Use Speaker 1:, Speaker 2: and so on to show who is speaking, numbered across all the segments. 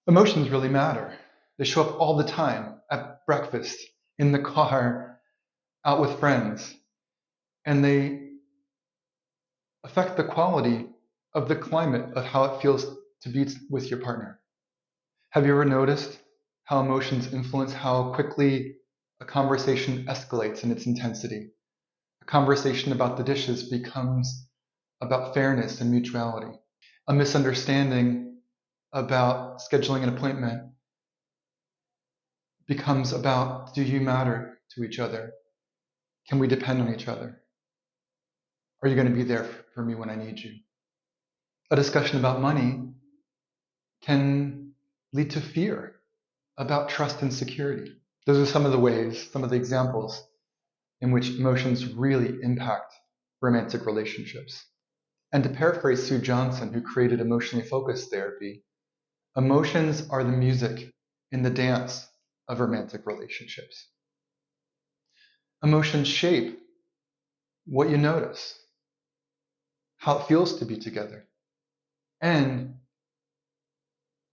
Speaker 1: Emotions really matter. They show up all the time at breakfast, in the car, out with friends, and they affect the quality of the climate of how it feels to be with your partner. Have you ever noticed how emotions influence how quickly a conversation escalates in its intensity? A conversation about the dishes becomes about fairness and mutuality. A misunderstanding about scheduling an appointment becomes about, do you matter to each other? Can we depend on each other? Are you going to be there for me when I need you? A discussion about money can lead to fear about trust and security. Those are some of the ways, some of the examples in which emotions really impact romantic relationships. And to paraphrase Sue Johnson, who created emotionally focused therapy, emotions are the music in the dance of romantic relationships. Emotions shape what you notice, how it feels to be together, and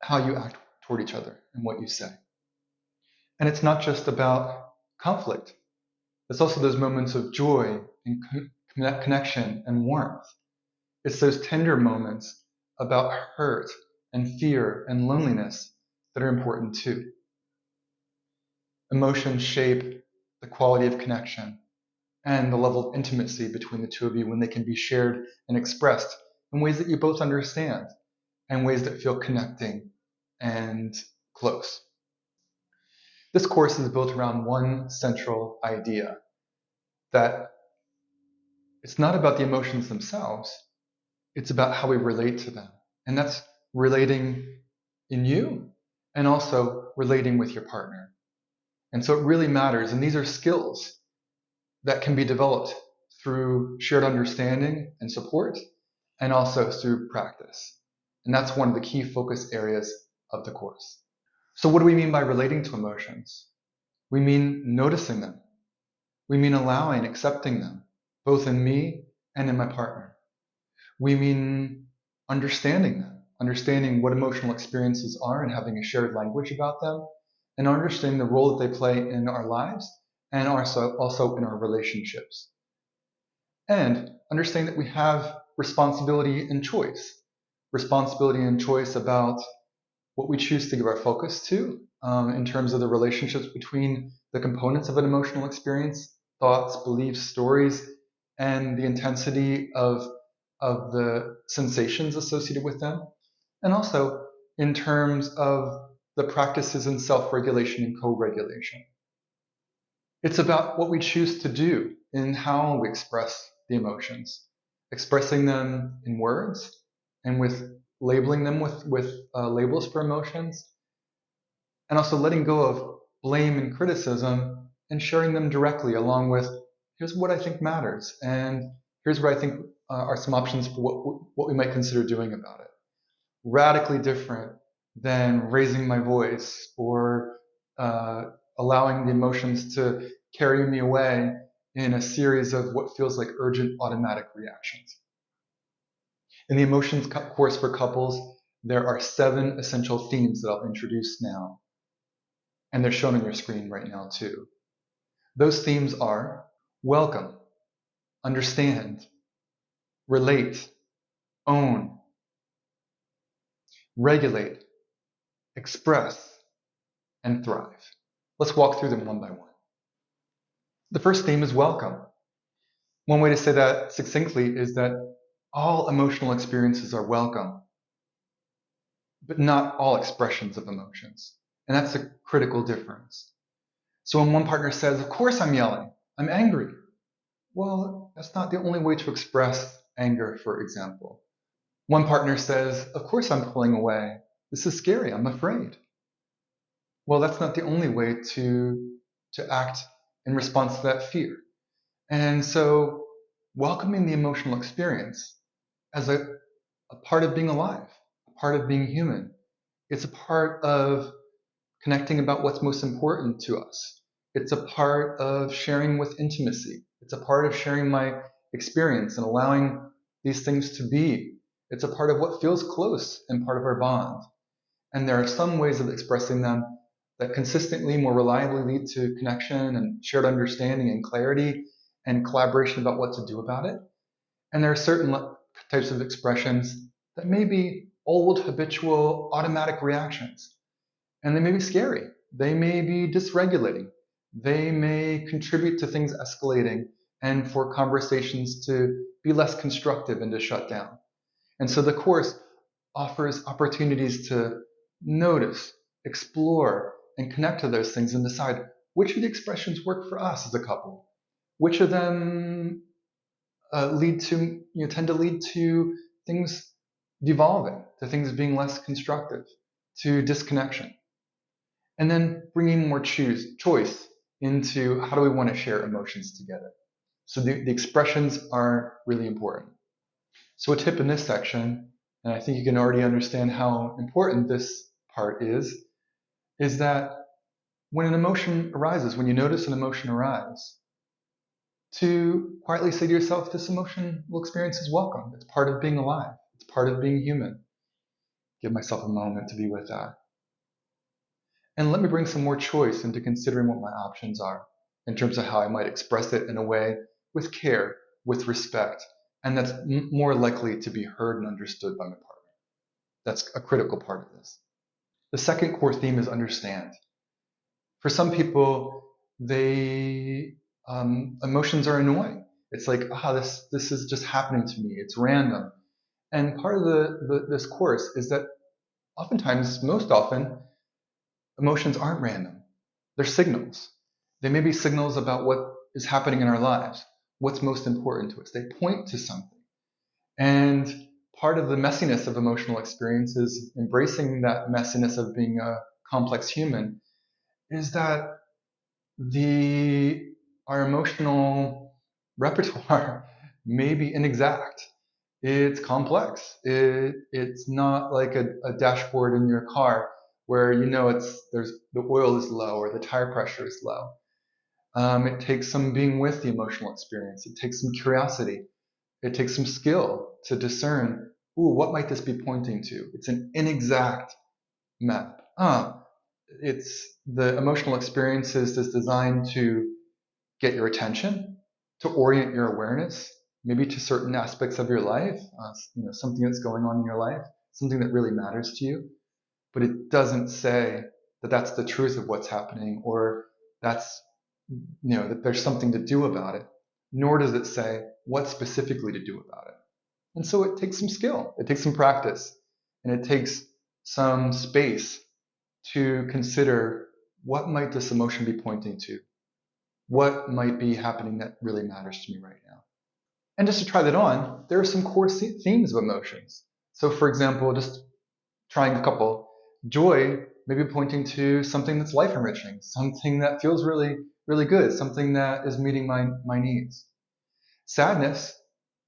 Speaker 1: how you act toward each other and what you say. And it's not just about conflict. It's also those moments of joy and connection and warmth. It's those tender moments about hurt and fear and loneliness that are important too. Emotions shape the quality of connection and the level of intimacy between the two of you when they can be shared and expressed in ways that you both understand and ways that feel connecting and close. This course is built around one central idea that it's not about the emotions themselves, it's about how we relate to them. And that's relating in you and also relating with your partner. And so it really matters. And these are skills that can be developed through shared understanding and support and also through practice. And that's one of the key focus areas of the course. So, what do we mean by relating to emotions? We mean noticing them. We mean allowing, accepting them, both in me and in my partner. We mean understanding them, understanding what emotional experiences are and having a shared language about them, and understanding the role that they play in our lives and also in our relationships. And understanding that we have responsibility and choice. Responsibility and choice about what we choose to give our focus to in terms of the relationships between the components of an emotional experience, thoughts, beliefs, stories, and the intensity of the sensations associated with them, and also in terms of the practices in self-regulation and co-regulation. It's about what we choose to do in how we express the emotions, expressing them in words and with labeling them with labels for emotions, and also letting go of blame and criticism and sharing them directly along with here's what I think matters and here's what I think are some options for what we might consider doing about it. Radically different than raising my voice or uh, allowing the emotions to carry me away in a series of what feels like urgent automatic reactions. In the emotions course for couples, there are 7 essential themes that I'll introduce now, and they're shown on your screen right now too. Those themes are welcome, understand, relate, own, regulate, express, and thrive. Let's walk through them one by one. The first theme is welcome. One way to say that succinctly is that all emotional experiences are welcome, but not all expressions of emotions. And that's a critical difference. So when one partner says, of course I'm yelling, I'm angry. Well, that's not the only way to express anger, for example. One partner says, of course I'm pulling away. This is scary, I'm afraid. Well, that's not the only way to act in response to that fear. And so welcoming the emotional experience as a part of being alive, a part of being human. It's a part of connecting about what's most important to us. It's a part of sharing with intimacy. It's a part of sharing my experience and allowing these things to be. It's a part of what feels close and part of our bond. And there are some ways of expressing them that consistently, more reliably lead to connection and shared understanding and clarity and collaboration about what to do about it. And there are certain types of expressions that may be old, habitual, automatic reactions. And they may be scary. They may be dysregulating. They may contribute to things escalating and for conversations to be less constructive and to shut down. And so the course offers opportunities to notice, explore, and connect to those things and decide which of the expressions work for us as a couple. Which of them tend to lead to things devolving, to things being less constructive, to disconnection. And then bringing more choice into how do we want to share emotions together. So the expressions are really important. So a tip in this section, and I think you can already understand how important this part is that when an emotion arises, when you notice an emotion arise, to quietly say to yourself, this emotional experience is welcome. It's part of being alive. It's part of being human. Give myself a moment to be with that. And let me bring some more choice into considering what my options are in terms of how I might express it in a way with care, with respect, and that's more likely to be heard and understood by my partner. That's a critical part of this. The second core theme is understand. For some people, emotions are annoying. It's like, this is just happening to me. It's random. And part of this course is that oftentimes, most often, emotions aren't random. They're signals. They may be signals about what is happening in our lives, what's most important to us. They point to something. And part of the messiness of emotional experience is embracing that messiness of being a complex human, is that our emotional repertoire may be inexact. It's complex. It's not like a dashboard in your car where you know the oil is low or the tire pressure is low. It takes some being with the emotional experience. It takes some curiosity. It takes some skill to discern, what might this be pointing to? It's an inexact map. It's the emotional experiences is designed to get your attention, to orient your awareness, maybe to certain aspects of your life, something that's going on in your life, something that really matters to you. But it doesn't say that that's the truth of what's happening, or that's, that there's something to do about it. Nor does it say what specifically to do about it. And so it takes some skill, it takes some practice, and it takes some space to consider what might this emotion be pointing to? What might be happening that really matters to me right now? And just to try that on, there are some core themes of emotions. So for example, just trying a couple, joy may be pointing to something that's life enriching, something that feels really, really good, something that is meeting my needs. Sadness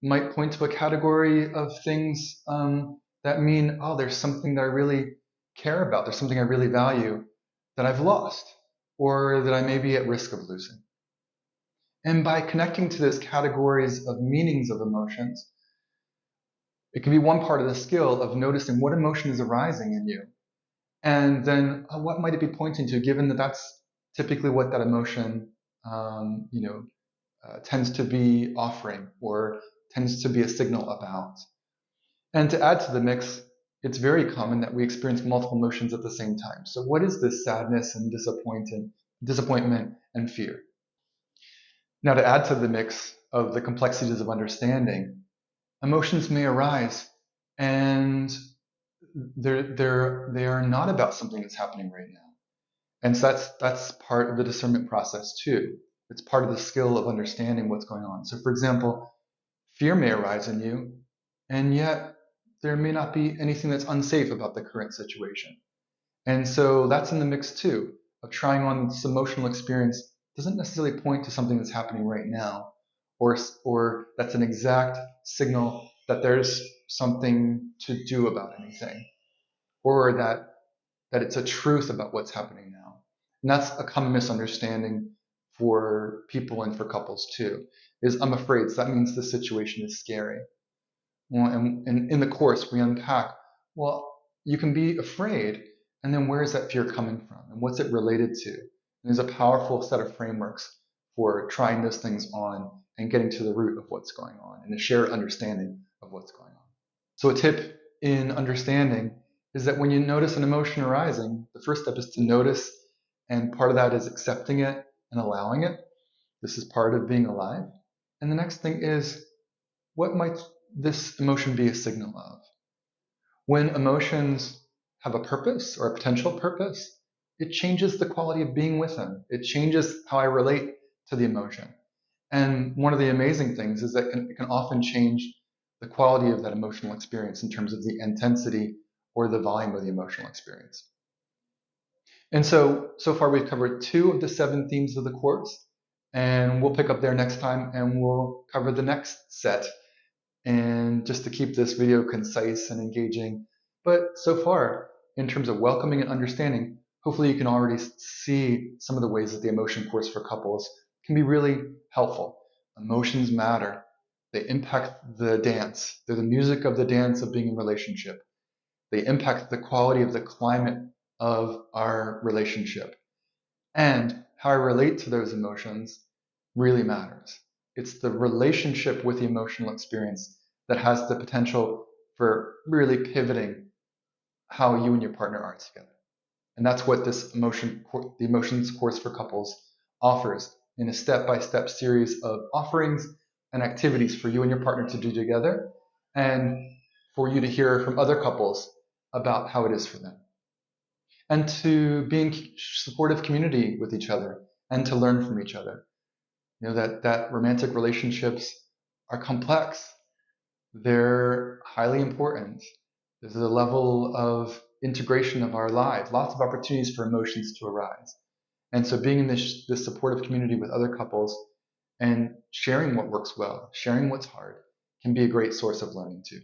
Speaker 1: might point to a category of things that mean, there's something that I really care about, there's something I really value that I've lost, or that I may be at risk of losing. And by connecting to those categories of meanings of emotions, it can be one part of the skill of noticing what emotion is arising in you. And then what might it be pointing to, given that that's typically what that emotion tends to be offering or tends to be a signal about. And to add to the mix, it's very common that we experience multiple emotions at the same time. So what is this sadness and disappointment and fear? Now, to add to the mix of the complexities of understanding, emotions may arise and they are not about something that's happening right now. And so that's part of the discernment process too. It's part of the skill of understanding what's going on. So for example, fear may arise in you, and yet there may not be anything that's unsafe about the current situation. And so that's in the mix too, of trying on this emotional experience doesn't necessarily point to something that's happening right now, or that's an exact signal that there's something to do about anything, or that it's a truth about what's happening now. And that's a common misunderstanding for people and for couples too, is I'm afraid, so that means the situation is scary. Well, and in the course, we unpack, well, you can be afraid, And then where is that fear coming from? And what's it related to? And there's a powerful set of frameworks for trying those things on and getting to the root of what's going on and a shared understanding of what's going on. So a tip in understanding is that when you notice an emotion arising, the first step is to notice, and part of that is accepting it and allowing it. This is part of being alive. And the next thing is, what might this emotion be a signal of? When emotions have a purpose or a potential purpose, it changes the quality of being with them. It changes how I relate to the emotion. And one of the amazing things is that it can often change the quality of that emotional experience in terms of the intensity or the volume of the emotional experience. And so far we've covered 2 of the 7 themes of the course, and we'll pick up there next time and we'll cover the next set. And just to keep this video concise and engaging, but so far, in terms of welcoming and understanding, hopefully you can already see some of the ways that the emotion course for couples can be really helpful. Emotions matter. They impact the dance. They're the music of the dance of being in relationship. They impact the quality of the climate of our relationship. And how I relate to those emotions really matters. It's the relationship with the emotional experience that has the potential for really pivoting how you and your partner are together. And that's what this the emotions course for couples offers in a step-by-step series of offerings and activities for you and your partner to do together, and for you to hear from other couples about how it is for them, and to be in supportive community with each other and to learn from each other. You know, that romantic relationships are complex. They're highly important. There's a level of integration of our lives, lots of opportunities for emotions to arise. And so being in this supportive community with other couples and sharing what works well, sharing what's hard, can be a great source of learning too.